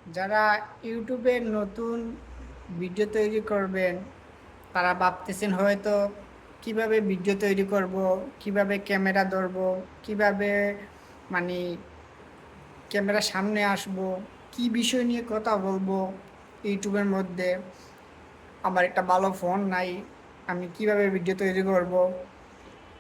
যারা ইউটিউবে নতুন ভিডিও তৈরি করবেন তারা ভাবতেছেন হয়তো কিভাবে ভিডিও তৈরি করব, কিভাবে ক্যামেরা ধরব, কিভাবে মানে ক্যামেরার সামনে আসব, কি বিষয় নিয়ে কথা বলবো ইউটিউবের মধ্যে। আমার একটা ভালো ফোন নাই, আমি কিভাবে ভিডিও তৈরি করব।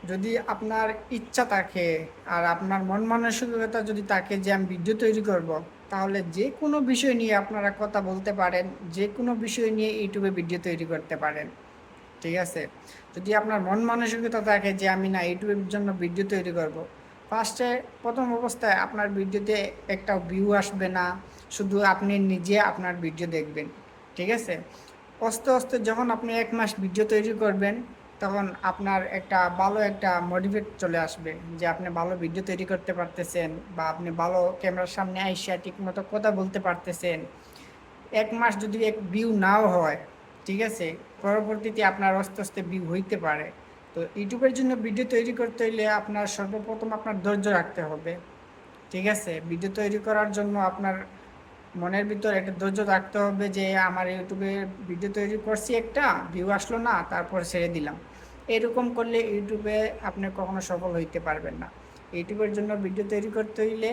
যদি আপনার ইচ্ছা থাকে আর আপনার মন মানসিকতা যদি থাকে যে আমি ভিডিও তৈরি করব, তাহলে যে কোনো বিষয় নিয়ে আপনারা কথা বলতে পারেন, যে কোনো বিষয় নিয়ে ইউটিউবে ভিডিও তৈরি করতে পারেন। ঠিক আছে? যদি আপনার মন মানসিকতা থাকে যে আমি না ইউটিউবের জন্য ভিডিও তৈরি করব, ফার্স্টে প্রথম অবস্থায় আপনার ভিডিওতে একটা ভিউ আসবে না, শুধু আপনি নিজে আপনার ভিডিও দেখবেন। ঠিক আছে? আস্তে আস্তে যখন আপনি 1 মাস ভিডিও তৈরি করবেন, তখন আপনার একটা ভালো একটা মোটিভেট চলে আসবে যে আপনি ভালো ভিডিও তৈরি করতে পারতেছেন, বা আপনি ভালো ক্যামেরার সামনে আইসা ঠিক মতো কথা বলতে পারতেছেন। 1 মাস যদি এক ভিউ নাও হয়, ঠিক আছে, পরবর্তীতে আপনার আস্তে আস্তে ভিউ হইতে পারে। তো ইউটিউবের জন্য ভিডিও তৈরি করতে হইলে আপনার সর্বপ্রথম আপনার ধৈর্য রাখতে হবে। ঠিক আছে? ভিডিও তৈরি করার জন্য আপনার মনের ভিতর একটা ধৈর্য রাখতে হবে যে আমার ইউটিউবে ভিডিও তৈরি করছি, একটা ভিউ আসলো না, তারপর ছেড়ে দিলাম। এরকম করলে ইউটিউবে আপনি কখনো সফল হইতে পারবেন না। ইউটিউবের জন্য ভিডিও তৈরি করতে হইলে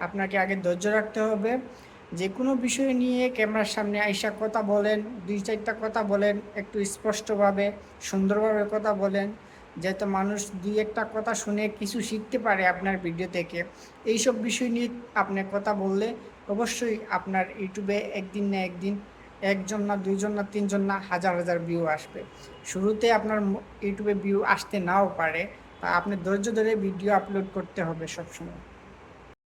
আপনাকে আগে ধৈর্য রাখতে হবে। যে কোনো বিষয় নিয়ে ক্যামেরার সামনে আইসা কথা বলেন, 2-4টা কথা বলেন, একটু স্পষ্টভাবে সুন্দরভাবে কথা বলেন, যাতে মানুষ 2-একটা কথা শুনে কিছু শিখতে পারে আপনার ভিডিও থেকে। এইসব বিষয় নিয়ে আপনি কথা বললে অবশ্যই আপনার ইউটিউবে একদিন না একদিন 1 জন না 2 জন না 3 জন না হাজার হাজার ভিউ আসবে। শুরুতে আপনার ইউটিউবে ভিউ আসতে নাও পারে, তা আপনি ধৈর্য ধরে ভিডিও আপলোড করতে হবে সবসময়।